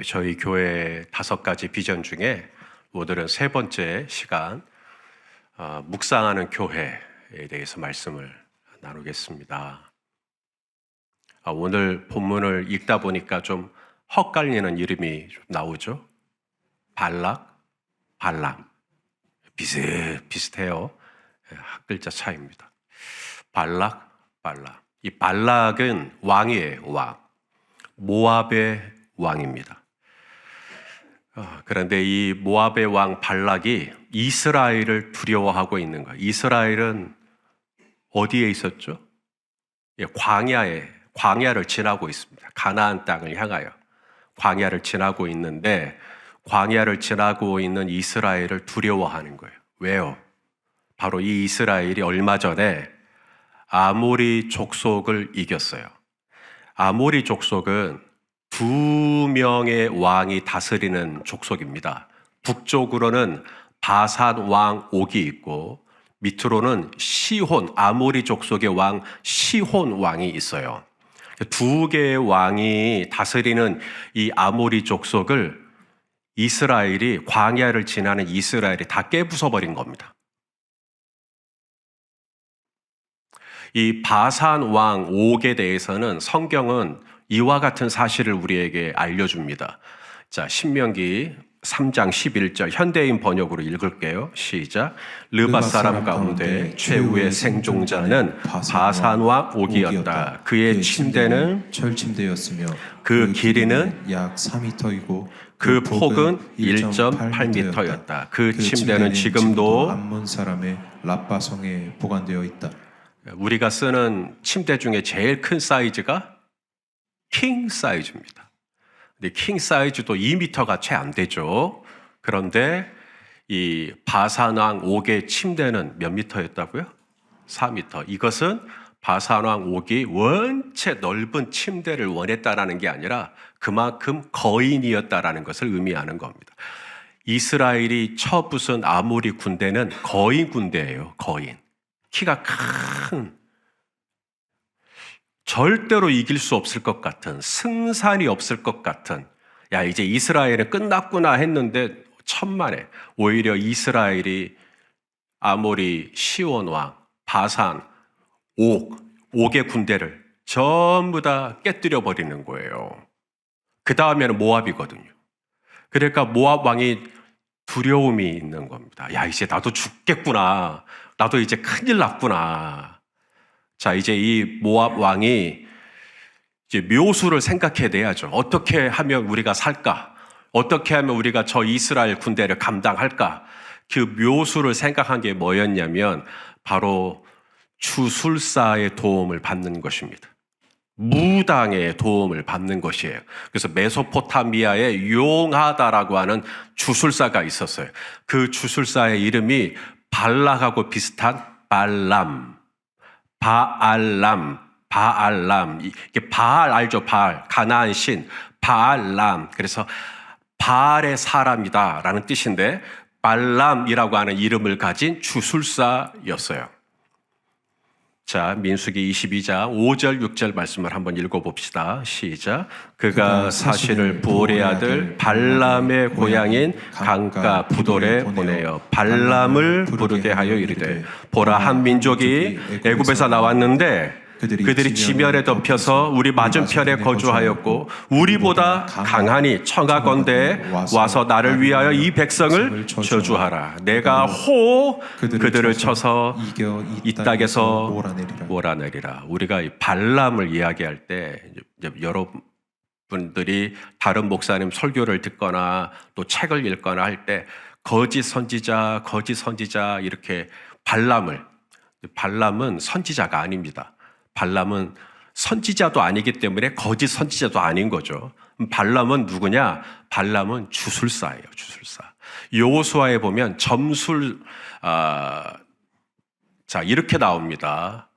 저희 교회 5가지 비전 중에 오늘은 3번째 시간 묵상하는 교회에 대해서 말씀을 나누겠습니다. 오늘 본문을 읽다 보니까 좀 헛갈리는 이름이 좀 나오죠. 발락, 발람 비슷해요. 한 글자 차이입니다. 발락, 발람. 이 발락은 왕이에요. 왕. 모압의 왕입니다. 그런데 이 모압의 왕 발락이 이스라엘을 두려워하고 있는 거예요. 이스라엘은 어디에 있었죠? 광야를 지나고 있습니다. 가나안 땅을 향하여 광야를 지나고 있는데, 광야를 지나고 있는 이스라엘을 두려워하는 거예요. 왜요? 바로 이 이스라엘이 얼마 전에 아모리 족속을 이겼어요. 아모리 족속은 2명의 왕이 다스리는 족속입니다. 북쪽으로는 바산 왕 옥이 있고, 밑으로는 시혼, 아모리 족속의 왕 시혼 왕이 있어요. 2개의 왕이 다스리는 이 아모리 족속을 이스라엘이, 광야를 지나는 이스라엘이 다 깨부숴버린 겁니다. 이 바산 왕 옥에 대해서는 성경은 이와 같은 사실을 우리에게 알려줍니다. 자, 신명기 3장 11절 현대인 번역으로 읽을게요. 시작. 르바 사람 가운데 최후의 생존자는 바산 왕 옥이었다. 그의 침대는 철침대였으며 그 길이는 약 4m이고 그 폭은 1.8m였다. 그 침대는 지금도 암몬 사람의 라빠성에 보관되어 있다. 우리가 쓰는 침대 중에 제일 큰 사이즈가 킹 사이즈입니다. 근데 킹 사이즈도 2m가 채 안 되죠. 그런데 이 바산왕 옥의 침대는 몇 미터였다고요? 4m. 이것은 바산왕 옥이 원체 넓은 침대를 원했다라는 게 아니라 그만큼 거인이었다라는 것을 의미하는 겁니다. 이스라엘이 쳐부순 아모리 군대는 거인 군대예요. 거인. 키가 큰, 절대로 이길 수 없을 것 같은, 승산이 없을 것 같은, 야 이제 이스라엘은 끝났구나 했는데 천만에 오히려 이스라엘이 아모리 시온 왕, 바산, 옥의 군대를 전부 다 깨뜨려 버리는 거예요. 그 다음에는 모압이거든요. 그러니까 모압 왕이 두려움이 있는 겁니다. 야 이제 나도 죽겠구나. 나도 이제 큰일 났구나. 자, 이제 이 모압 왕이 이제 묘수를 생각해 내야죠. 어떻게 하면 우리가 살까? 어떻게 하면 우리가 저 이스라엘 군대를 감당할까? 그 묘수를 생각한 게 뭐였냐면 바로 주술사의 도움을 받는 것입니다. 무당의 도움을 받는 것이에요. 그래서 메소포타미아에 용하다라고 하는 주술사가 있었어요. 그 주술사의 이름이 발락하고 비슷한 바알람. 이게 바알 알죠? 바알. 가나안 신. 바알람. 그래서 바알의 사람이다라는 뜻인데 발람이라고 하는 이름을 가진 주술사였어요. 자, 민수기 22장 5절 6절 말씀을 한번 읽어봅시다. 시작. 그가 사실을 부올의 아들 발람의 고향인 강가 부돌에 보내어 발람을 부르게 하여 이르되 보라, 한 민족이 애굽에서 나왔는데 그들이 지면에 덮여서 우리 맞은편에 거주하였고 우리보다 강하니 청하건대 와서 나를 위하여 이 백성을 저주하라. 내가 그들을 쳐서 이 땅에서 몰아내리라. 우리가 이 발람을 이야기할 때 여러분들이 다른 목사님 설교를 듣거나 또 책을 읽거나 할 때 거짓 선지자 이렇게 발람은 선지자가 아닙니다. 발람은 선지자도 아니기 때문에 거짓 선지자도 아닌 거죠. 발람은 누구냐? 발람은 주술사예요. 주술사. 여호수아에 보면 자 이렇게 나옵니다.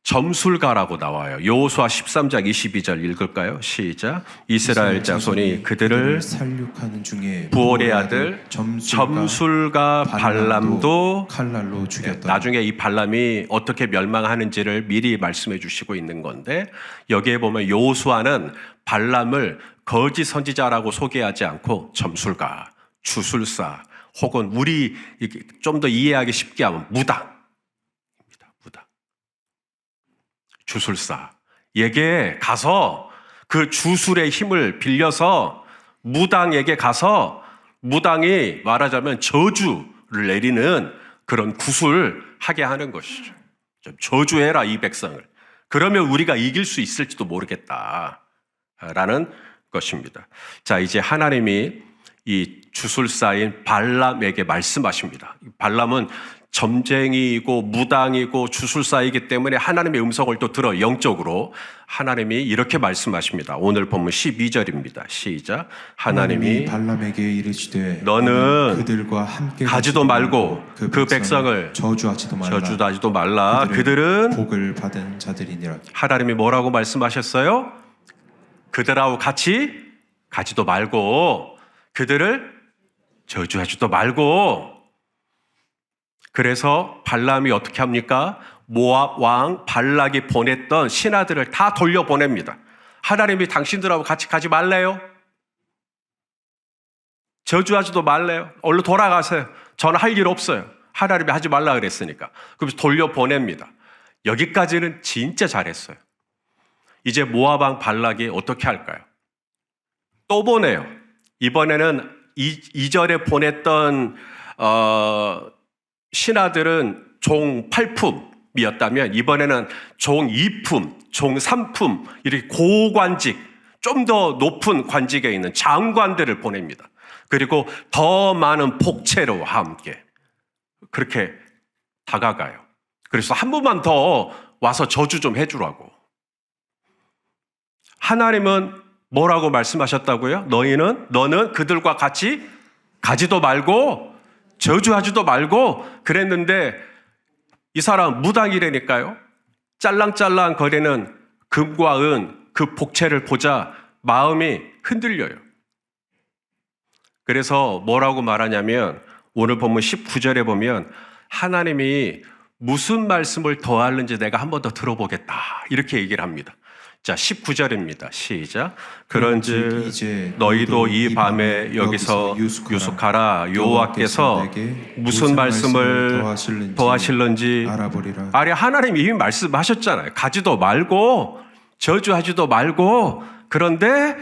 점술가라고 나와요. 여호수아 13장 22절 읽을까요? 시작. 이스라엘 자손이 그들을 살육하는 중에 부올의 아들 점술가 발람도 칼날로 죽였다. 나중에 이 발람이 어떻게 멸망하는지를 미리 말씀해 주시고 있는 건데, 여기에 보면 여호수아는 발람을 거짓 선지자라고 소개하지 않고 점술가, 주술사, 혹은 우리 좀 더 이해하기 쉽게 하면 무당, 주술사에게 가서 그 주술의 힘을 빌려서 무당에게 가서 무당이 말하자면 저주를 내리는 그런 구슬 하게 하는 것이죠. 좀 저주해라 이 백성을. 그러면 우리가 이길 수 있을지도 모르겠다라는 것입니다. 자, 이제 하나님이 이 주술사인 발람에게 말씀하십니다. 발람은 점쟁이이고 무당이고 주술사이기 때문에 하나님의 음성을 또 들어 영적으로 하나님이 이렇게 말씀하십니다. 오늘 본문 12절입니다. 시작. 하나님이 발람에게 이르시되 너는 그들과 함께 가지도 말고 그 백성을 저주하지도 말라. 그들은 복을 받은 자들이니라. 하나님이 뭐라고 말씀하셨어요? 그들하고 같이 가지도 말고 그들을 저주하지도 말고. 그래서 발람이 어떻게 합니까? 모압 왕 발락이 보냈던 신하들을 다 돌려보냅니다. 하나님이 당신들하고 같이 가지 말래요? 저주하지도 말래요? 얼른 돌아가세요. 저는 할 일 없어요. 하나님이 하지 말라 그랬으니까. 그래서 돌려보냅니다. 여기까지는 진짜 잘했어요. 이제 모압 왕 발락이 어떻게 할까요? 또 보내요. 이번에는 이전에 보냈던 신하들은 종 8품이었다면 이번에는 종 2품, 종 3품 이렇게 고관직, 좀 더 높은 관직에 있는 장관들을 보냅니다. 그리고 더 많은 복채로 함께 그렇게 다가가요. 그래서 한 번만 더 와서 저주 좀 해주라고. 하나님은 뭐라고 말씀하셨다고요? 너는 그들과 같이 가지도 말고 저주하지도 말고 그랬는데 이 사람 무당이라니까요. 짤랑짤랑 거리는 금과 은, 그 복채를 보자 마음이 흔들려요. 그래서 뭐라고 말하냐면 오늘 본문 19절에 보면 하나님이 무슨 말씀을 더 하는지 내가 한 번 더 들어보겠다 이렇게 얘기를 합니다. 자, 19절입니다. 시작. 그런즉 이제 너희도 이 밤에 여기서 유숙하라. 여호와께서 무슨 말씀을 더하실는지 알아보리라. 아니, 하나님이 이미 말씀하셨잖아요. 가지도 말고 저주하지도 말고. 그런데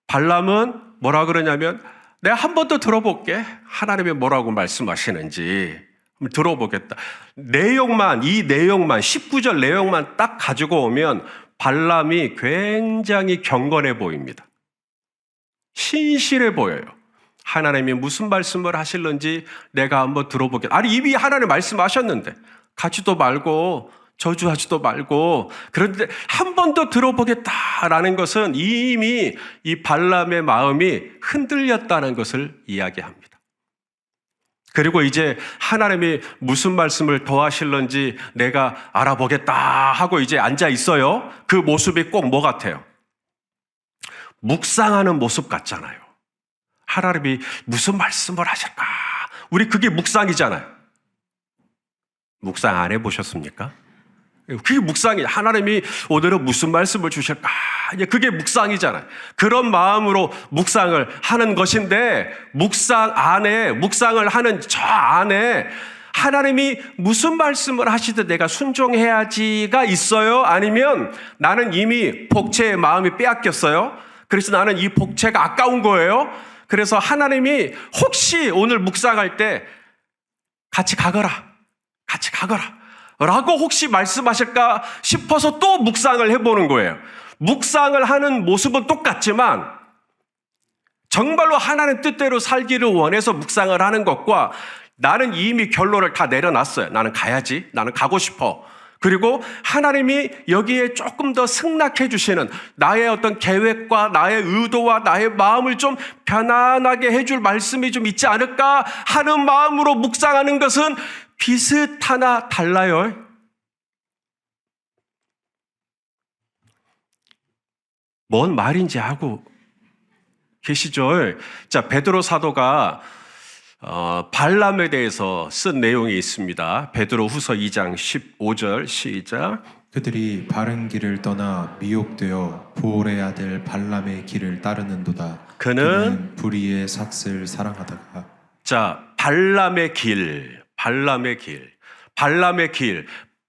발람은 뭐라 그러냐면 내가 한 번 더 들어볼게. 하나님이 뭐라고 말씀하시는지 들어보겠다. 이 내용만 19절 내용만 딱 가지고 오면 발람이 굉장히 경건해 보입니다. 신실해 보여요. 하나님이 무슨 말씀을 하실는지 내가 한번 들어보겠다. 아니, 이미 하나님 말씀하셨는데 가지도 말고 저주하지도 말고. 그런데 한 번 더 들어보겠다라는 것은 이미 이 발람의 마음이 흔들렸다는 것을 이야기합니다. 그리고 이제 하나님이 무슨 말씀을 더 하실는지 내가 알아보겠다 하고 이제 앉아 있어요. 그 모습이 꼭 뭐 같아요? 묵상하는 모습 같잖아요. 하나님이 무슨 말씀을 하실까? 우리 그게 묵상이잖아요. 묵상 안 해보셨습니까? 그게 묵상이, 하나님이 오늘은 무슨 말씀을 주실까? 그게 묵상이잖아요. 그런 마음으로 묵상을 하는 것인데, 묵상을 하는 저 안에 하나님이 무슨 말씀을 하시든 내가 순종해야지가 있어요? 아니면 나는 이미 복채의 마음이 빼앗겼어요? 그래서 나는 이 복채가 아까운 거예요? 그래서 하나님이 혹시 오늘 묵상할 때 같이 가거라 라고 혹시 말씀하실까 싶어서 또 묵상을 해보는 거예요. 묵상을 하는 모습은 똑같지만 정말로 하나님 뜻대로 살기를 원해서 묵상을 하는 것과 나는 이미 결론을 다 내려놨어요. 나는 가야지. 나는 가고 싶어. 그리고 하나님이 여기에 조금 더 승낙해 주시는 나의 어떤 계획과 나의 의도와 나의 마음을 좀 편안하게 해줄 말씀이 좀 있지 않을까 하는 마음으로 묵상하는 것은 비슷하나 달라요. 뭔 말인지 하고 계시죠? 자, 베드로 사도가 발람에 대해서 쓴 내용이 있습니다. 베드로 후서 2장 15절 시작. 그들이 바른 길을 떠나 미혹되어 보올의 아들 발람의 길을 따르는도다. 그는 불의의 삭슬 사랑하다가. 자, 발람의 길.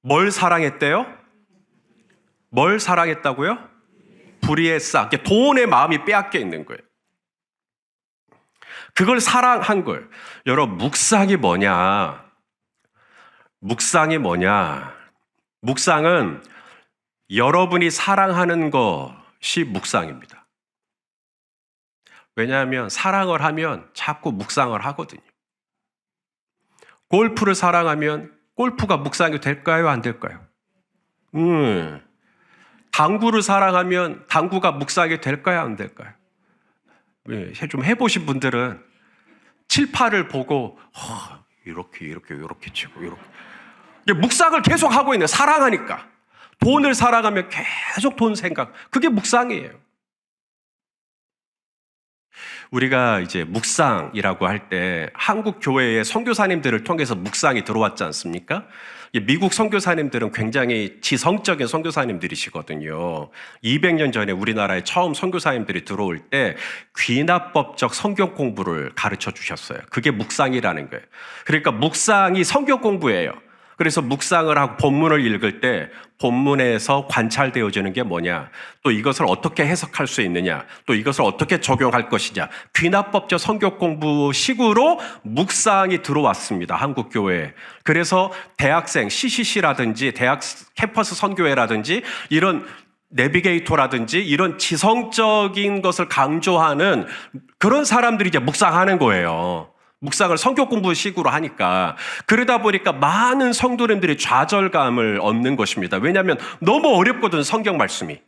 뭘 사랑했대요? 뭘 사랑했다고요? 불의의 싹. 돈의 마음이 빼앗겨 있는 거예요. 그걸 사랑한 거예요. 여러분, 묵상이 뭐냐? 묵상은 여러분이 사랑하는 것이 묵상입니다. 왜냐하면 사랑을 하면 자꾸 묵상을 하거든요. 골프를 사랑하면 골프가 묵상이 될까요? 안 될까요? 당구를 사랑하면 당구가 묵상이 될까요? 안 될까요? 좀 해보신 분들은 칠판을 보고 이렇게 치고 이렇게 묵상을 계속 하고 있는, 사랑하니까. 돈을 사랑하면 계속 돈 생각. 그게 묵상이에요. 우리가 이제 묵상이라고 할 때 한국 교회의 선교사님들을 통해서 묵상이 들어왔지 않습니까? 미국 선교사님들은 굉장히 지성적인 선교사님들이시거든요. 200년 전에 우리나라에 처음 선교사님들이 들어올 때 귀납법적 성경 공부를 가르쳐 주셨어요. 그게 묵상이라는 거예요. 그러니까 묵상이 성경 공부예요. 그래서 묵상을 하고 본문을 읽을 때 본문에서 관찰되어지는 게 뭐냐, 또 이것을 어떻게 해석할 수 있느냐, 또 이것을 어떻게 적용할 것이냐, 귀납법적 성경 공부 식으로 묵상이 들어왔습니다. 한국 교회에. 그래서 대학생 CCC라든지 대학 캠퍼스 선교회라든지 이런 내비게이터라든지 이런 지성적인 것을 강조하는 그런 사람들이 이제 묵상하는 거예요. 묵상을 성경 공부식으로 하니까. 그러다 보니까 많은 성도님들이 좌절감을 얻는 것입니다. 왜냐하면 너무 어렵거든, 성경 말씀이.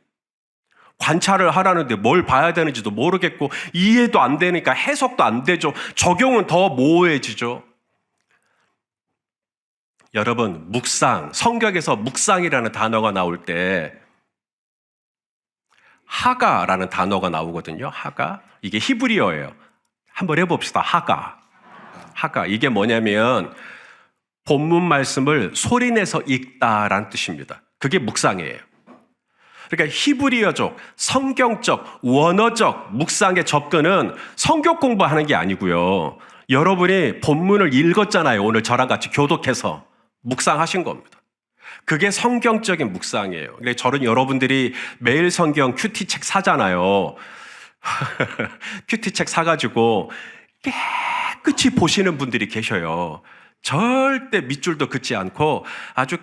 관찰을 하라는데 뭘 봐야 되는지도 모르겠고 이해도 안 되니까 해석도 안 되죠. 적용은 더 모호해지죠. 여러분, 묵상, 성경에서 묵상이라는 단어가 나올 때 하가라는 단어가 나오거든요. 하가. 이게 히브리어예요. 한번 해봅시다. 하가. 이게 뭐냐면 본문 말씀을 소리내서 읽다라는 뜻입니다. 그게 묵상이에요. 그러니까 히브리어적, 성경적, 원어적 묵상의 접근은 성경 공부하는 게 아니고요. 여러분이 본문을 읽었잖아요. 오늘 저랑 같이 교독해서 묵상하신 겁니다. 그게 성경적인 묵상이에요. 그러니까 저는 여러분들이 매일 성경 큐티책 사잖아요. 큐티책 사가지고 깨끗이 보시는 분들이 계셔요. 절대 밑줄도 긋지 않고 아주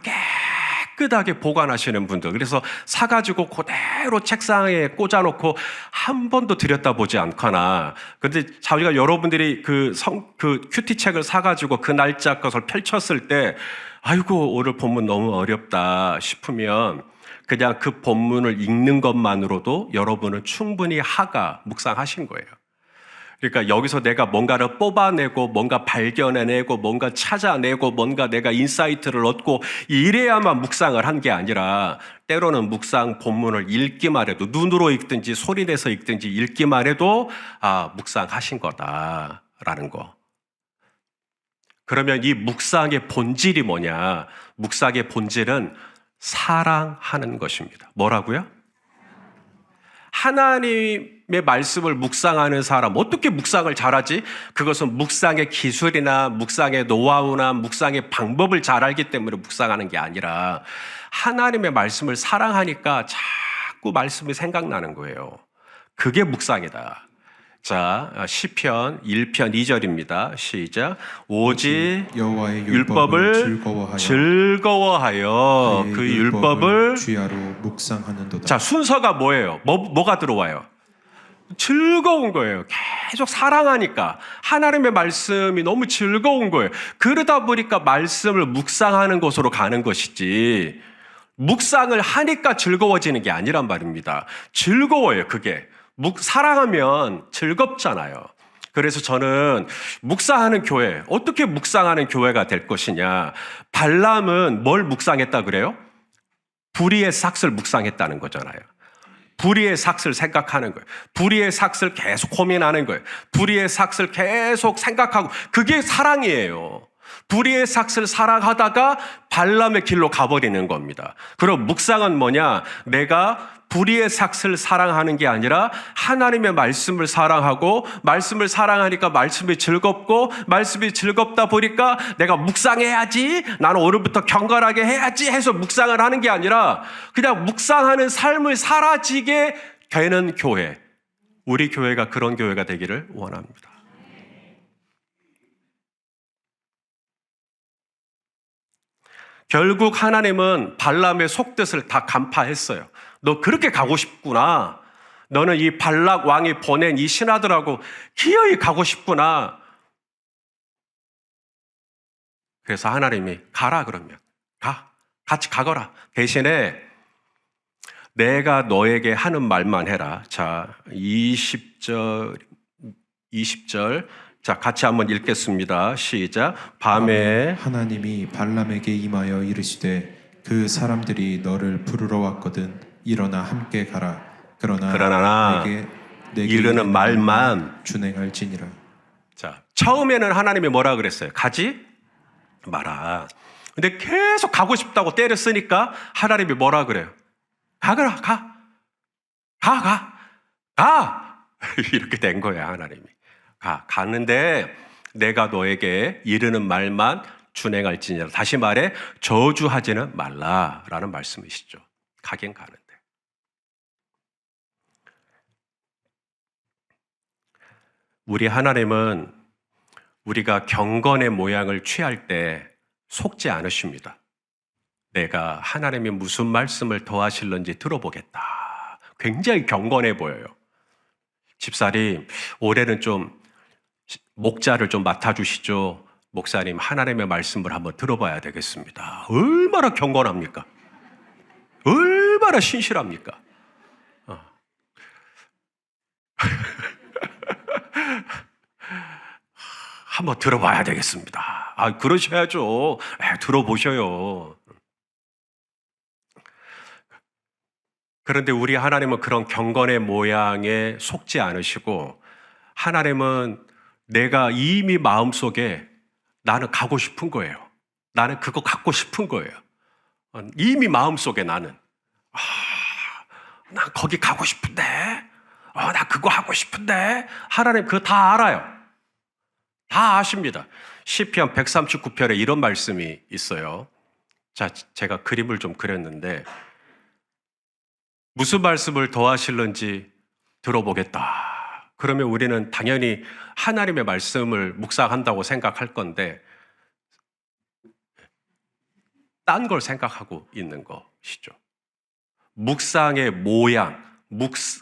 깨끗하게 보관하시는 분들. 그래서 사가지고 그대로 책상에 꽂아놓고 한 번도 들여다보지 않거나. 근데 자기가 여러분들이 그 큐티책을 사가지고 그 날짜 것을 펼쳤을 때 아이고 오늘 본문 너무 어렵다 싶으면 그냥 그 본문을 읽는 것만으로도 여러분은 충분히 하가 묵상하신 거예요. 그러니까 여기서 내가 뭔가를 뽑아내고 뭔가 발견해내고 뭔가 찾아내고 뭔가 내가 인사이트를 얻고 이래야만 묵상을 한 게 아니라 때로는 묵상 본문을 읽기만 해도 눈으로 읽든지 소리내서 읽든지 읽기만 해도 묵상하신 거다라는 거. 그러면 이 묵상의 본질이 뭐냐? 묵상의 본질은 사랑하는 것입니다. 뭐라고요? 하나님의 말씀을 묵상하는 사람, 어떻게 묵상을 잘하지? 그것은 묵상의 기술이나 묵상의 노하우나 묵상의 방법을 잘 알기 때문에 묵상하는 게 아니라 하나님의 말씀을 사랑하니까 자꾸 말씀이 생각나는 거예요. 그게 묵상이다. 자, 시편 1편 2절입니다. 시작. 오직 여호와의 율법을 즐거워하여 그 율법을 주야로 묵상하는도다. 자, 순서가 뭐예요? 뭐가 들어와요? 즐거운 거예요. 계속 사랑하니까 하나님의 말씀이 너무 즐거운 거예요. 그러다 보니까 말씀을 묵상하는 곳으로 가는 것이지 묵상을 하니까 즐거워지는 게 아니란 말입니다. 즐거워요. 그게 사랑하면 즐겁잖아요. 그래서 저는 묵상하는 교회, 어떻게 묵상하는 교회가 될 것이냐. 발람은 뭘 묵상했다 그래요? 불의의 삭슬 묵상했다는 거잖아요. 불의의 삭슬 생각하는 거예요. 불의의 삭슬 계속 고민하는 거예요. 불의의 삭슬 계속 생각하고, 그게 사랑이에요. 불의의 삭슬 사랑하다가 발람의 길로 가버리는 겁니다. 그럼 묵상은 뭐냐? 내가 불의의 삭슬 사랑하는 게 아니라 하나님의 말씀을 사랑하고, 말씀을 사랑하니까 말씀이 즐겁고, 말씀이 즐겁다 보니까 내가 묵상해야지, 나는 오늘부터 경건하게 해야지 해서 묵상을 하는 게 아니라 그냥 묵상하는 삶을 사라지게 되는 교회. 우리 교회가 그런 교회가 되기를 원합니다. 결국 하나님은 발람의 속뜻을 다 간파했어요. 너 그렇게 가고 싶구나. 너는 이 발락 왕이 보낸 이 신하들하고 기어이 가고 싶구나. 그래서 하나님이 가라 그러면 같이 가거라. 대신에 내가 너에게 하는 말만 해라. 자, 20절 자, 같이 한번 읽겠습니다. 시작. 밤에 하나님이 발람에게 임하여 이르시되 그 사람들이 너를 부르러 왔거든 일어나 함께 가라. 그러나 내게 이르는 말만 준행할지니라. 자, 처음에는 하나님이 뭐라 그랬어요? 가지 마라. 근데 계속 가고 싶다고 때려 쓰니까 하나님이 뭐라 그래요? 가거라. 가. 이렇게 된 거예요, 하나님이. 가는데 내가 너에게 이르는 말만 준행할지니라. 다시 말해 저주하지는 말라라는 말씀이시죠. 가긴 가는데. 우리 하나님은 우리가 경건의 모양을 취할 때 속지 않으십니다. 내가 하나님이 무슨 말씀을 더 하실는지 들어보겠다. 굉장히 경건해 보여요. 집사님, 올해는 좀 목자를 좀 맡아주시죠. 목사님, 하나님의 말씀을 한번 들어봐야 되겠습니다. 얼마나 경건합니까? 얼마나 신실합니까? 한번 들어봐야 되겠습니다. 그러셔야죠. 들어보셔요. 그런데 우리 하나님은 그런 경건의 모양에 속지 않으시고, 하나님은 내가 이미 마음속에 나는 가고 싶은 거예요. 나는 그거 갖고 싶은 거예요. 이미 마음속에 나는 난 거기 가고 싶은데, 나 그거 하고 싶은데. 하나님 그거 다 알아요. 다 아십니다. 시편 139편에 이런 말씀이 있어요. 자, 제가 그림을 좀 그렸는데 무슨 말씀을 더 하실는지 들어보겠다. 그러면 우리는 당연히 하나님의 말씀을 묵상한다고 생각할 건데 딴 걸 생각하고 있는 것이죠. 묵상의 모양,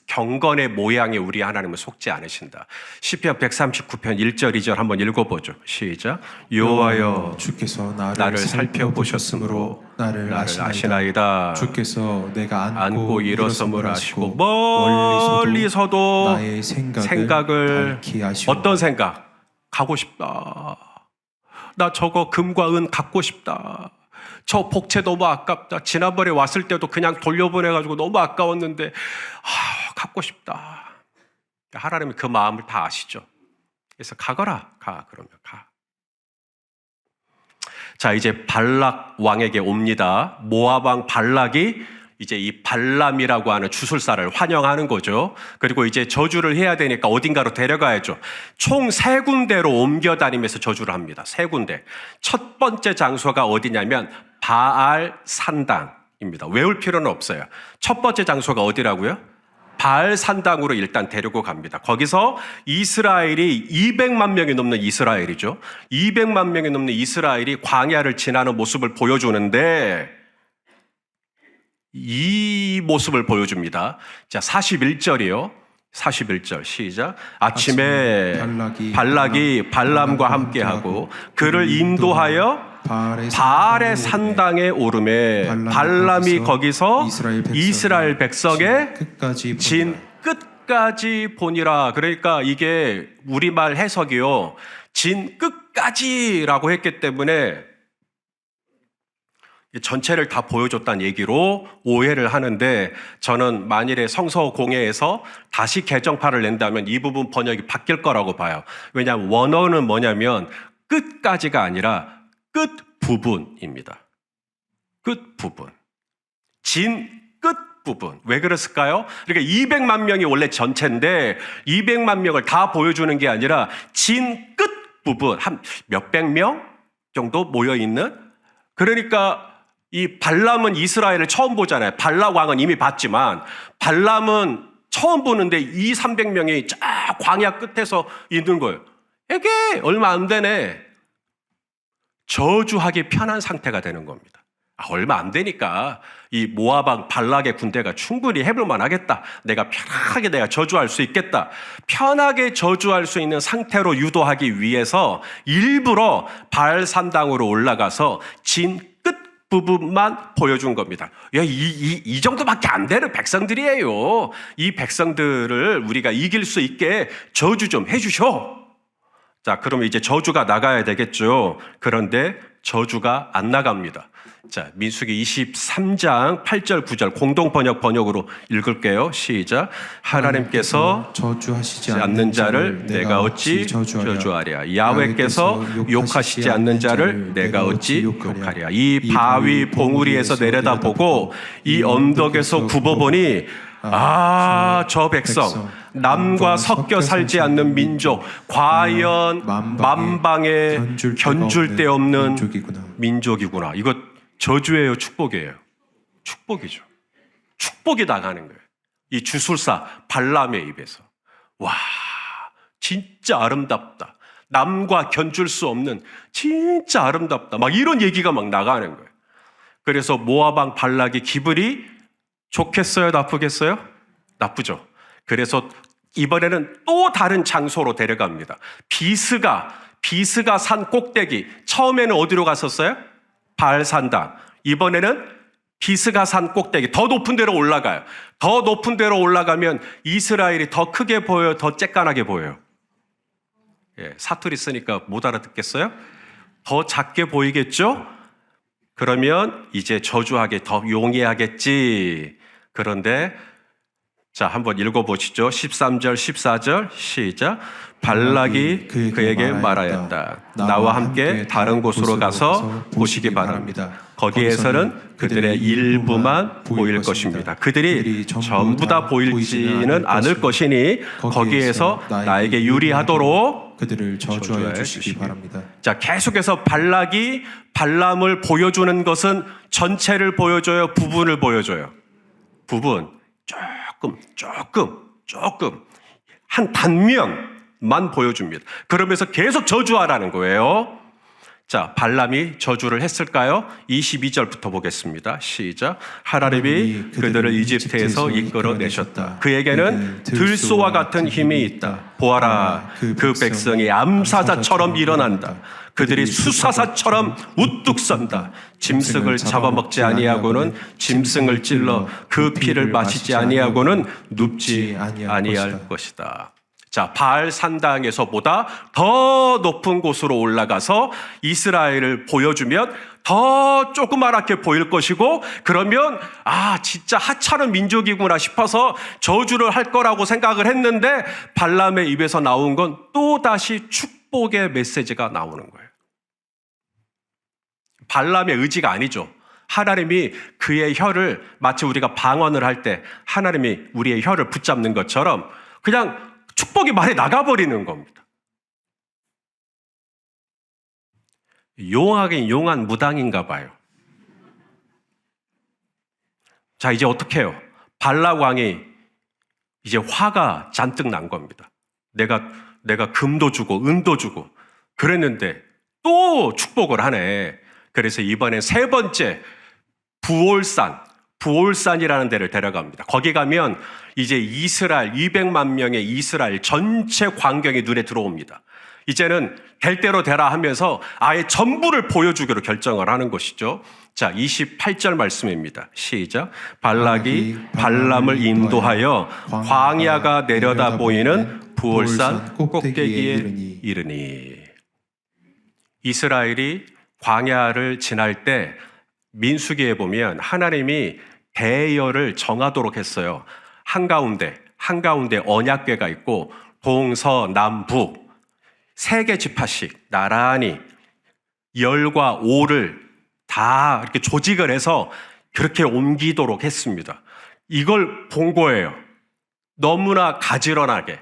경건의 모양에 우리 하나님은 속지 않으신다. 시편 139편 1절 2절 한번 읽어보죠. 시작. 여호와여 주께서 나를 살펴보셨으므로 나를 아시나이다. 주께서 내가 안고 일어섬을 아시고 멀리서도 멀리서도 나의 생각을 밝히 아시오. 어떤 생각? 가고 싶다. 나 저거 금과 은 갖고 싶다. 저 복채 너무 아깝다. 지난번에 왔을 때도 그냥 돌려보내가지고 너무 아까웠는데 갖고 싶다. 하나님이 그 마음을 다 아시죠. 그래서 가거라. 그러면 가. 자, 이제 발락 왕에게 옵니다. 모압 왕 발락이 이제 이 발람이라고 하는 주술사를 환영하는 거죠. 그리고 이제 저주를 해야 되니까 어딘가로 데려가야죠. 총 3군데로 옮겨 다니면서 저주를 합니다. 3군데. 첫 번째 장소가 어디냐면 바알 산당입니다. 외울 필요는 없어요. 첫 번째 장소가 어디라고요? 바알 산당으로 일단 데리고 갑니다. 거기서 이스라엘이 200만 명이 넘는 이스라엘이죠. 200만 명이 넘는 이스라엘이 광야를 지나는 모습을 보여주는데 이 모습을 보여줍니다. 자, 41절이요. 41절 시작. 아침에 발락이 발람과 함께하고 그를 인도하여 바알의 산당에 오르매 발람이 거기서 이스라엘 백성의 진 끝까지 보니라. 그러니까 이게 우리말 해석이요. 진 끝까지라고 했기 때문에 전체를 다 보여줬다는 얘기로 오해를 하는데, 저는 만일에 성서공회에서 다시 개정판을 낸다면 이 부분 번역이 바뀔 거라고 봐요. 왜냐하면 원어는 뭐냐면 끝까지가 아니라 끝 부분입니다. 끝 부분. 진 끝 부분. 왜 그랬을까요? 그러니까 200만 명이 원래 전체인데 200만 명을 다 보여주는 게 아니라 진 끝 부분, 한 몇백 명 정도 모여 있는. 그러니까 이 발람은 이스라엘을 처음 보잖아요. 발락 왕은 이미 봤지만 발람은 처음 보는데 300명이 쫙 광야 끝에서 있는 거예요. 이게 얼마 안 되네. 저주하기 편한 상태가 되는 겁니다. 얼마 안 되니까 이 모압 왕 발락의 군대가 충분히 해볼만 하겠다. 내가 편하게 내가 저주할 수 있겠다. 편하게 저주할 수 있는 상태로 유도하기 위해서 일부러 바알산당으로 올라가서 진 끝 부분만 보여준 겁니다. 이 정도밖에 안 되는 백성들이에요. 이 백성들을 우리가 이길 수 있게 저주 좀 해주셔. 자, 그러면 이제 저주가 나가야 되겠죠. 그런데 저주가 안 나갑니다. 자, 민수기 23장 8절 9절 공동번역으로 읽을게요. 시작. 하나님께서 저주하시지 않는 자를 내가 어찌 저주하랴. 야훼께서 욕하시지 않는 자를 내가 어찌 욕하랴. 이 바위 봉우리에서 내려다보고 이 언덕에서 굽어보니 저 백성 남과 섞여 살지 않는 민족, 과연 만방에 견줄 데 없는 민족이구나. 이거 저주예요, 축복이에요? 축복이죠. 축복이 나가는 거예요. 이 주술사 발람의 입에서. 와, 진짜 아름답다. 남과 견줄 수 없는 진짜 아름답다. 막 이런 얘기가 막 나가는 거예요. 그래서 모압 왕 발락이 기분이 좋겠어요? 나쁘겠어요? 나쁘죠. 그래서 이번에는 또 다른 장소로 데려갑니다. 비스가 산 꼭대기. 처음에는 어디로 갔었어요? 바알산당. 이번에는 비스가 산 꼭대기. 더 높은 데로 올라가요. 더 높은 데로 올라가면 이스라엘이 더 크게 보여요? 더 쬐깐하게 보여요? 사투리 쓰니까 못 알아듣겠어요? 더 작게 보이겠죠? 그러면 이제 저주하게 더 용이하겠지. 그런데 자, 한번 읽어보시죠. 13절, 14절 시작. 발락이 그에게 말하였다. 나와 함께 다른 곳으로 가서 보시기 바랍니다. 거기에서는 그들의 일부만 보일 것입니다. 그들이 전부 다 보일지는 않을 것이니 거기에서 나에게 유리하도록 그들을 저주하여 주시기 바랍니다. 자, 계속해서 발락이 발람을 보여주는 것은 전체를 보여줘요? 부분을 보여줘요? 부분. 조금 한 단면만 보여줍니다. 그러면서 계속 저주하라는 거예요. 자, 발람이 저주를 했을까요? 22절부터 보겠습니다. 시작. 하나님이 그들을 이집트에서 이끌어내셨다. 그에게는 들소와 같은 힘이 있다. 보아라, 그 백성이 암사자처럼 일어난다. 그들이 수사사처럼 우뚝 선다. 짐승을 잡아먹지 아니하고는 짐승을 찔러 그 피를 마시지 아니하고는 눕지 아니할 것이다. 자, 바알산당에서보다 더 높은 곳으로 올라가서 이스라엘을 보여주면 더 조그맣게 보일 것이고, 그러면 진짜 하찮은 민족이구나 싶어서 저주를 할 거라고 생각을 했는데 발람의 입에서 나온 건 또다시 축복의 메시지가 나오는 거예요. 발람의 의지가 아니죠. 하나님이 그의 혀를, 마치 우리가 방언을 할 때 하나님이 우리의 혀를 붙잡는 것처럼 그냥 축복이 말이 나가버리는 겁니다. 용하긴 용한 무당인가 봐요. 자, 이제 어떻게 해요? 발락 왕이 이제 화가 잔뜩 난 겁니다. 내가 금도 주고 은도 주고 그랬는데 또 축복을 하네. 그래서 이번엔 세 번째 부올산이라는 데를 데려갑니다. 거기 가면 이제 이스라엘 200만 명의 이스라엘 전체 광경이 눈에 들어옵니다. 이제는 될 대로 되라 하면서 아예 전부를 보여주기로 결정을 하는 것이죠. 자, 28절 말씀입니다. 시작. 발락이 발람을 인도하여 광야가 내려다 보이는 부올산 꼭대기에 이르니. 이스라엘이 광야를 지날 때 민수기에 보면 하나님이 대열을 정하도록 했어요. 한가운데 언약궤가 있고 동서남북 세 개 지파씩 나란히 열과 오를 다 이렇게 조직을 해서 그렇게 옮기도록 했습니다. 이걸 본 거예요. 너무나 가지런하게,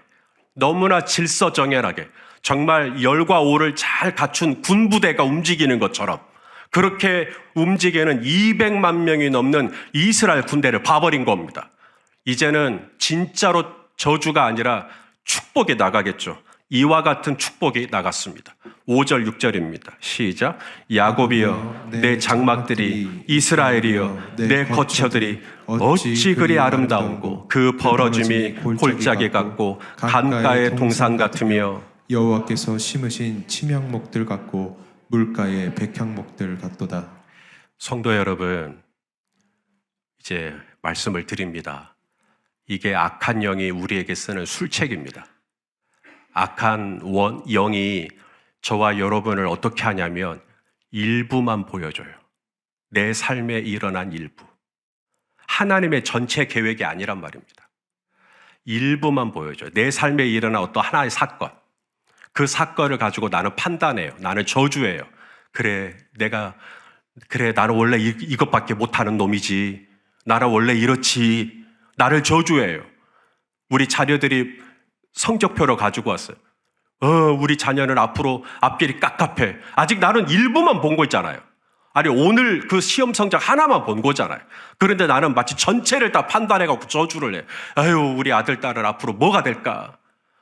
너무나 질서정연하게, 정말 열과 오를 잘 갖춘 군부대가 움직이는 것처럼 그렇게 움직이는 200만 명이 넘는 이스라엘 군대를 봐버린 겁니다. 이제는 진짜로 저주가 아니라 축복이 나가겠죠. 이와 같은 축복이 나갔습니다. 5절 6절입니다. 시작. 야곱이여 내 장막들이, 이스라엘이여 내 거처들이 어찌 그리 아름다운고 그 벌어짐이 골짜기 같고 강가의 동산 같으며 여호와께서 심으신 침향목들 같고 물가의 백향목들 같도다. 성도 여러분, 이제 말씀을 드립니다. 이게 악한 영이 우리에게 쓰는 술책입니다. 악한 영이 저와 여러분을 어떻게 하냐면 일부만 보여줘요. 내 삶에 일어난 일부. 하나님의 전체 계획이 아니란 말입니다. 일부만 보여줘요. 내 삶에 일어난 어떤 하나의 사건. 그 사건을 가지고 나는 판단해요. 나는 저주해요. 그래, 나는 원래 이것밖에 못하는 놈이지. 나는 원래 이렇지. 나를 저주해요. 우리 자녀들이 성적표를 가지고 왔어요. 우리 자녀는 앞으로 앞길이 깝깝해. 아직 나는 일부만 본 거 있잖아요. 아니, 오늘 그 시험 성적 하나만 본 거잖아요. 그런데 나는 마치 전체를 다 판단해갖고 저주를 해. 아유, 우리 아들, 딸은 앞으로 뭐가 될까?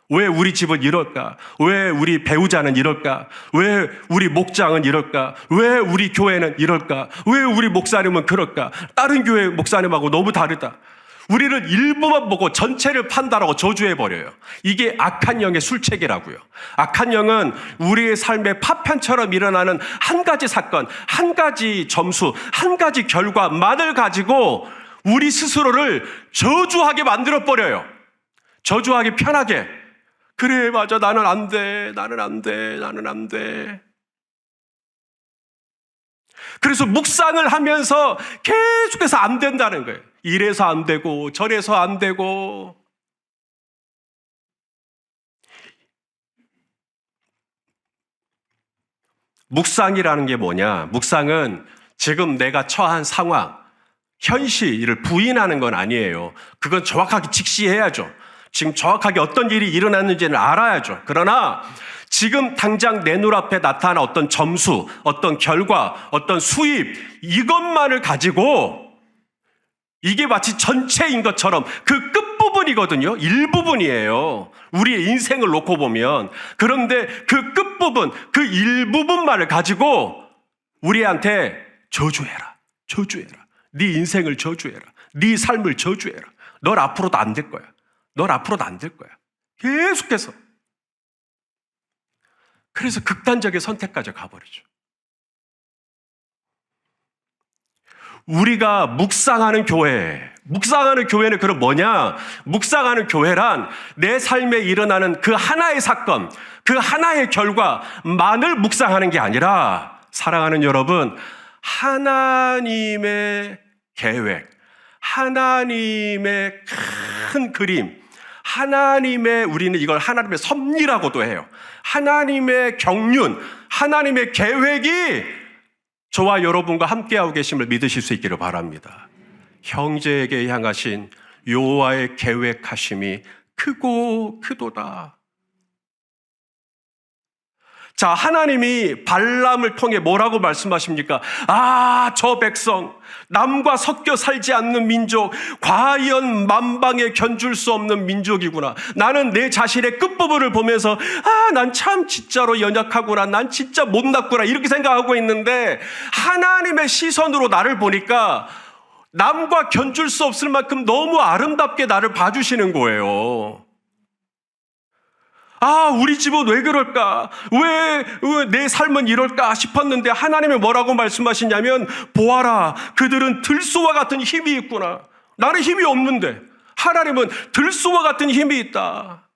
왜 우리 집은 이럴까? 왜 우리 배우자는 이럴까? 왜 우리 목장은 이럴까? 왜 우리 교회는 이럴까? 왜 우리 목사님은 그럴까? 다른 교회 목사님하고 너무 다르다. 우리를 일부만 보고 전체를 판단하고 저주해버려요. 이게 악한 영의 술책이라고요. 악한 영은 우리의 삶의 파편처럼 일어나는 한 가지 사건, 한 가지 점수, 한 가지 결과만을 가지고 우리 스스로를 저주하게 만들어버려요. 저주하기 편하게. 그래, 맞아. 나는 안 돼. 나는 안 돼. 나는 안 돼. 그래서 묵상을 하면서 계속해서 안 된다는 거예요. 이래서 안 되고 저래서 안 되고. 묵상이라는 게 뭐냐? 묵상은 지금 내가 처한 상황, 현실을 부인하는 건 아니에요. 그건 정확하게 직시해야죠. 지금 정확하게 어떤 일이 일어났는지는 알아야죠. 그러나 지금 당장 내 눈앞에 나타난 어떤 점수, 어떤 결과, 어떤 수입, 이것만을 가지고 이게 마치 전체인 것처럼 그 끝부분이거든요. 일부분이에요. 우리의 인생을 놓고 보면. 그런데 그 끝부분, 그 일부분만을 가지고 우리한테 저주해라. 저주해라. 네 인생을 저주해라. 네 삶을 저주해라. 넌 앞으로도 안 될 거야. 넌 앞으로도 안 될 거야. 계속해서. 그래서 극단적인 선택까지 가버리죠. 우리가 묵상하는 교회는 그럼 뭐냐? 묵상하는 교회란 내 삶에 일어나는 그 하나의 사건, 그 하나의 결과만을 묵상하는 게 아니라, 사랑하는 여러분, 하나님의 계획, 하나님의 큰 그림, 우리는 이걸 하나님의 섭리라고도 해요. 하나님의 경륜, 하나님의 계획이 저와 여러분과 함께하고 계심을 믿으실 수 있기를 바랍니다. 형제에게 향하신 여호와의 계획하심이 크고 크도다. 자, 하나님이 발람을 통해 뭐라고 말씀하십니까? 저 백성, 남과 섞여 살지 않는 민족, 과연 만방에 견줄 수 없는 민족이구나. 나는 내 자신의 끝부분을 보면서 난 참 진짜로 연약하구나. 난 진짜 못났구나. 이렇게 생각하고 있는데 하나님의 시선으로 나를 보니까 남과 견줄 수 없을 만큼 너무 아름답게 나를 봐주시는 거예요. 우리 집은 왜 그럴까? 왜 내 삶은 이럴까 싶었는데 하나님이 뭐라고 말씀하시냐면, 보아라, 그들은 들소와 같은 힘이 있구나. 나는 힘이 없는데 하나님은 들소와 같은 힘이 있다.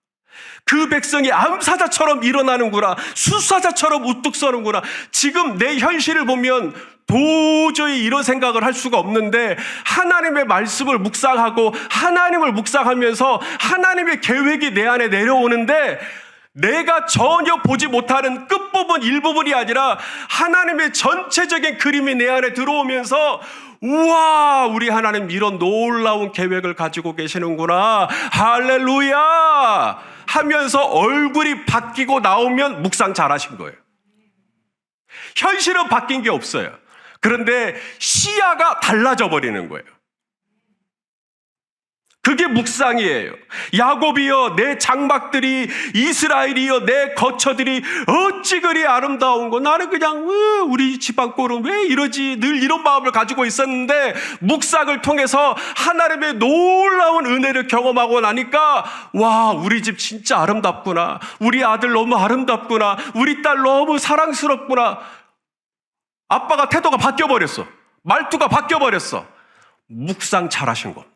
그 백성이 암사자처럼 일어나는구나. 수사자처럼 우뚝 서는구나. 지금 내 현실을 보면 도저히 이런 생각을 할 수가 없는데 하나님의 말씀을 묵상하고 하나님을 묵상하면서 하나님의 계획이 내 안에 내려오는데 내가 전혀 보지 못하는 끝부분 일부분이 아니라 하나님의 전체적인 그림이 내 안에 들어오면서 우와, 우리 하나님 이런 놀라운 계획을 가지고 계시는구나. 할렐루야 하면서 얼굴이 바뀌고 나오면 묵상 잘하신 거예요. 현실은 바뀐 게 없어요. 그런데 시야가 달라져 버리는 거예요. 그게 묵상이에요. 야곱이여 내 장막들이, 이스라엘이여 내 거처들이 어찌 그리 아름다운 거. 나는 그냥 우리 집안 꼴은 왜 이러지, 늘 이런 마음을 가지고 있었는데 묵상을 통해서 하나님의 놀라운 은혜를 경험하고 나니까 와, 우리 집 진짜 아름답구나. 우리 아들 너무 아름답구나. 우리 딸 너무 사랑스럽구나. 아빠가 태도가 바뀌어버렸어. 말투가 바뀌어버렸어. 묵상 잘하신 겁니다.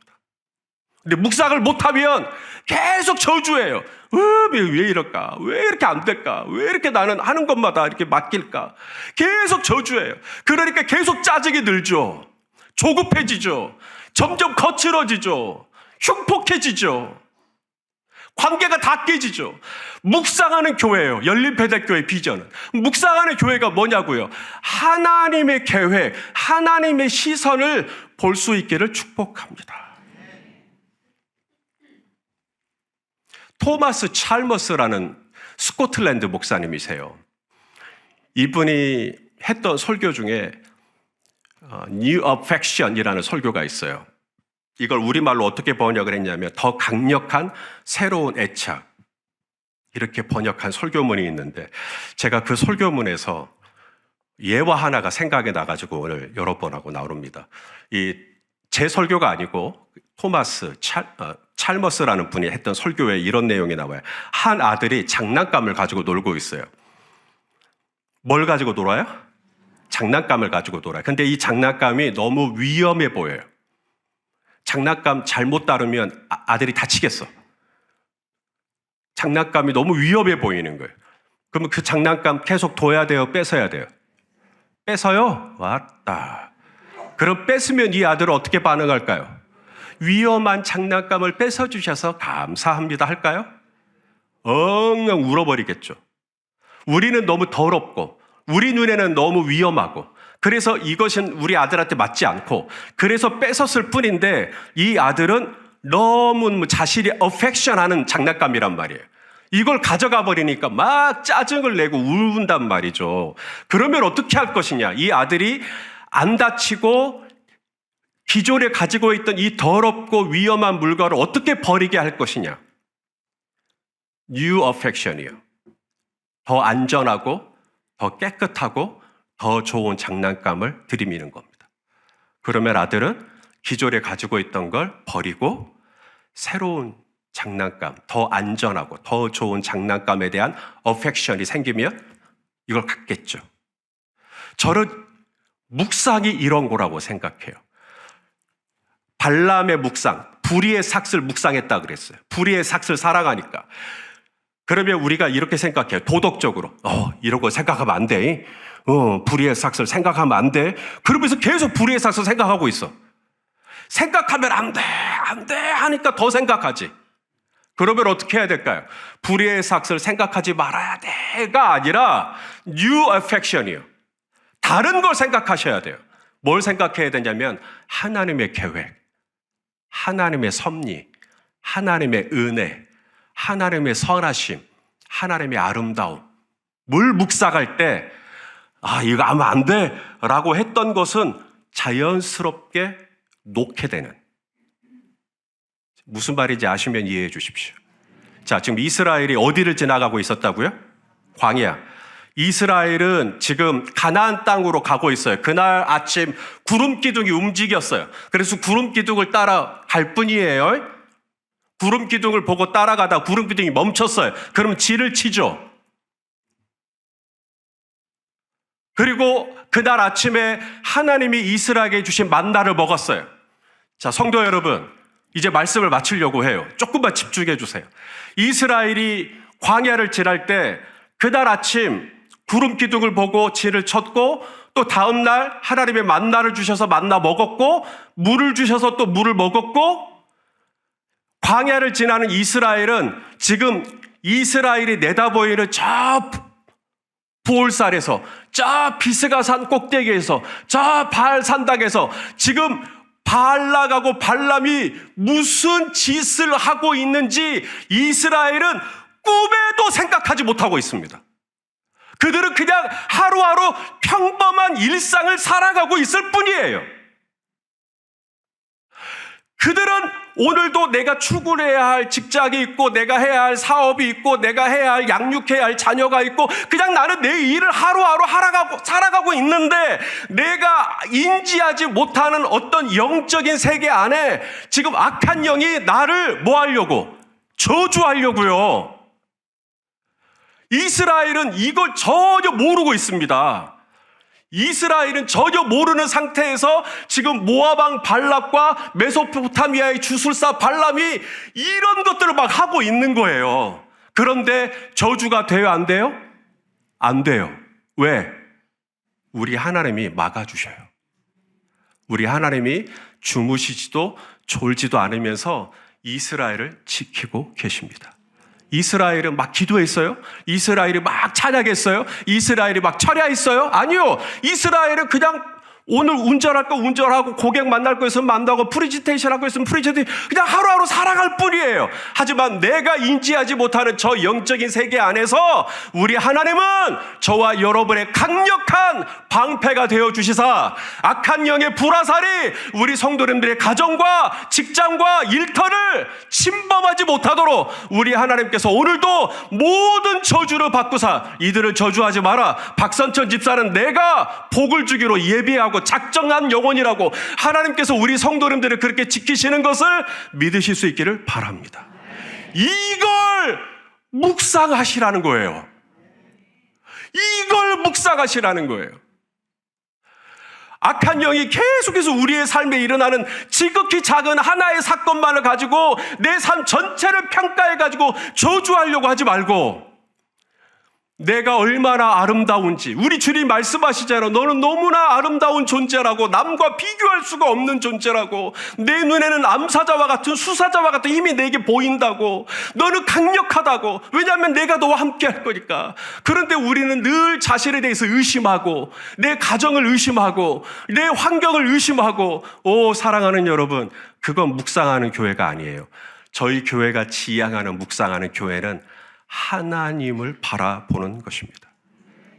근데 묵상을 못하면 계속 저주해요. 왜 이럴까? 왜 이렇게 안 될까? 왜 이렇게 나는 하는 것마다 이렇게 맡길까? 계속 저주해요. 그러니까 계속 짜증이 늘죠. 조급해지죠. 점점 거칠어지죠. 흉폭해지죠. 관계가 다 깨지죠. 묵상하는 교회예요. 열린배달교회 비전은. 묵상하는 교회가 뭐냐고요? 하나님의 계획, 하나님의 시선을 볼 수 있기를 축복합니다. 토마스 찰머스라는 스코틀랜드 목사님이세요. 이분이 했던 설교 중에 New Affection이라는 설교가 있어요. 이걸 우리말로 어떻게 번역을 했냐면 더 강력한 새로운 애착, 이렇게 번역한 설교문이 있는데 제가 그 설교문에서 예화 하나가 생각이 나가지고 오늘 여러 번 하고 나옵니다. 제 설교가 아니고 토마스 찰머스라는 분이 했던 설교에 이런 내용이 나와요. 한 아들이 장난감을 가지고 놀고 있어요. 뭘 가지고 놀아요? 장난감을 가지고 놀아요. 근데 이 장난감이 너무 위험해 보여요. 장난감 잘못 다루면 아들이 다치겠어. 장난감이 너무 위험해 보이는 거예요. 그러면 그 장난감 계속 둬야 돼요? 뺏어야 돼요? 뺏어요? 왔다. 그럼 뺏으면 이 아들은 어떻게 반응할까요? 위험한 장난감을 뺏어주셔서 감사합니다 할까요? 엉엉 울어버리겠죠. 우리는 너무 더럽고 우리 눈에는 너무 위험하고 그래서 이것은 우리 아들한테 맞지 않고 그래서 뺏었을 뿐인데 이 아들은 너무 자신이 어펙션하는 장난감이란 말이에요. 이걸 가져가 버리니까 막 짜증을 내고 울는단 말이죠. 그러면 어떻게 할 것이냐? 이 아들이 안 다치고 기존에 가지고 있던 이 더럽고 위험한 물건을 어떻게 버리게 할 것이냐? New affection이요. 더 안전하고 더 깨끗하고 더 좋은 장난감을 들이미는 겁니다. 그러면 아들은 기존에 가지고 있던 걸 버리고 새로운 장난감, 더 안전하고 더 좋은 장난감에 대한 affection이 생기면 이걸 갖겠죠. 저는 묵상이 이런 거라고 생각해요. 발람의 묵상, 불의의 삭슬 묵상했다 그랬어요. 불의의 삭슬 사랑하니까. 그러면 우리가 이렇게 생각해요. 도덕적으로. 이런 거 생각하면 안 돼. 불의의 삭슬 생각하면 안 돼. 그러면서 계속 불의의 삭슬 생각하고 있어. 생각하면 안 돼 하니까 더 생각하지. 그러면 어떻게 해야 될까요? 불의의 삭슬 생각하지 말아야 돼가 아니라 new affection이요. 다른 걸 생각하셔야 돼요. 뭘 생각해야 되냐면 하나님의 계획, 하나님의 섭리, 하나님의 은혜, 하나님의 선하심, 하나님의 아름다움. 물 묵상할 때 이거 하면 안 돼 라고 했던 것은 자연스럽게 놓게 되는. 무슨 말인지 아시면 이해해 주십시오. 자, 지금 이스라엘이 어디를 지나가고 있었다고요? 광야. 이스라엘은 지금 가나안 땅으로 가고 있어요. 그날 아침 구름 기둥이 움직였어요. 그래서 구름 기둥을 따라갈 뿐이에요. 구름 기둥을 보고 따라가다 구름 기둥이 멈췄어요. 그럼 지를 치죠. 그리고 그날 아침에 하나님이 이스라엘에게 주신 만나를 먹었어요. 자, 성도 여러분, 이제 말씀을 마치려고 해요. 조금만 집중해 주세요. 이스라엘이 광야를 지날 때 그날 아침 구름 기둥을 보고 진을 쳤고, 또 다음 날 하나님의 만나를 주셔서 만나 먹었고, 물을 주셔서 또 물을 먹었고, 광야를 지나는 이스라엘은 지금 이스라엘이 내다보이는 저 부올산에서, 저 비스가산 꼭대기에서, 저 바알 산당에서 지금 발락하고 발람이 무슨 짓을 하고 있는지 이스라엘은 꿈에도 생각하지 못하고 있습니다. 그들은 그냥 하루하루 평범한 일상을 살아가고 있을 뿐이에요. 그들은 오늘도 내가 출근해야 할 직장이 있고, 내가 해야 할 사업이 있고, 내가 해야 할 양육해야 할 자녀가 있고, 그냥 나는 내 일을 하루하루 살아가고 있는데, 내가 인지하지 못하는 어떤 영적인 세계 안에 지금 악한 영이 나를 뭐 하려고? 저주하려고요. 이스라엘은 이걸 전혀 모르고 있습니다. 이스라엘은 전혀 모르는 상태에서 지금 모압왕 발락과 메소포타미아의 주술사 발람이 이런 것들을 막 하고 있는 거예요. 그런데 저주가 돼요, 안 돼요? 안 돼요. 왜? 우리 하나님이 막아주셔요. 우리 하나님이 주무시지도 졸지도 않으면서 이스라엘을 지키고 계십니다. 이스라엘은 막 기도했어요? 이스라엘이 막 찬양했어요? 이스라엘이 막 철야했어요? 아니요. 이스라엘은 그냥 오늘 운전할 거 운전하고, 고객 만날 거 있으면 만나고, 프리젠테이션 할 거 있으면 프리젠테이션, 그냥 하루하루 살아갈 뿐이에요. 하지만 내가 인지하지 못하는 저 영적인 세계 안에서 우리 하나님은 저와 여러분의 강력한 방패가 되어 주시사 악한 영의 불화살이 우리 성도님들의 가정과 직장과 일터를 침범하지 못하도록 우리 하나님께서 오늘도 모든 저주를 바꾸사 이들을 저주하지 마라. 박선천 집사는 내가 복을 주기로 예비하고 작정한 영혼이라고 하나님께서 우리 성도님들을 그렇게 지키시는 것을 믿으실 수 있기를 바랍니다. 이걸 묵상하시라는 거예요. 이걸 묵상하시라는 거예요. 악한 영이 계속해서 우리의 삶에 일어나는 지극히 작은 하나의 사건만을 가지고 내 삶 전체를 평가해가지고 저주하려고 하지 말고, 내가 얼마나 아름다운지, 우리 주님 말씀하시잖아요. 너는 너무나 아름다운 존재라고, 남과 비교할 수가 없는 존재라고, 내 눈에는 암사자와 같은, 수사자와 같은 힘이 내게 보인다고, 너는 강력하다고, 왜냐하면 내가 너와 함께 할 거니까. 그런데 우리는 늘 자신에 대해서 의심하고, 내 가정을 의심하고, 내 환경을 의심하고. 사랑하는 여러분, 그건 묵상하는 교회가 아니에요. 저희 교회가 지향하는 묵상하는 교회는 하나님을 바라보는 것입니다.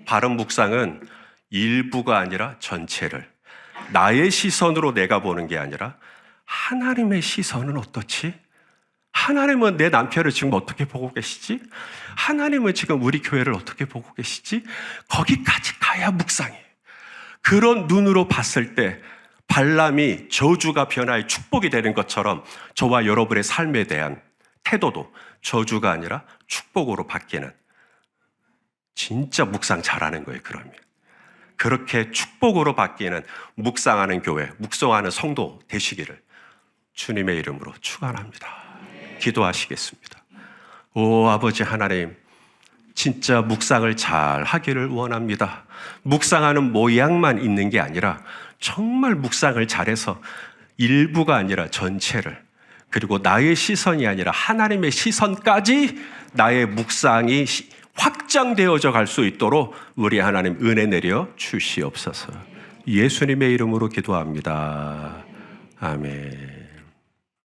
바른 묵상은 일부가 아니라 전체를, 나의 시선으로 내가 보는 게 아니라 하나님의 시선은 어떻지? 하나님은 내 남편을 지금 어떻게 보고 계시지? 하나님은 지금 우리 교회를 어떻게 보고 계시지? 거기까지 가야 묵상이에요. 그런 눈으로 봤을 때 발람이 저주가 변화의 축복이 되는 것처럼 저와 여러분의 삶에 대한 태도도 저주가 아니라 축복으로 바뀌는, 진짜 묵상 잘하는 거예요. 그러면 그렇게 축복으로 바뀌는 묵상하는 교회, 묵상하는 성도 되시기를 주님의 이름으로 축원합니다. 기도하시겠습니다. 오 아버지 하나님, 진짜 묵상을 잘 하기를 원합니다. 묵상하는 모양만 있는 게 아니라 정말 묵상을 잘해서 일부가 아니라 전체를, 그리고 나의 시선이 아니라 하나님의 시선까지 나의 묵상이 확장되어져 갈 수 있도록 우리 하나님 은혜 내려 주시옵소서. 예수님의 이름으로 기도합니다. 아멘.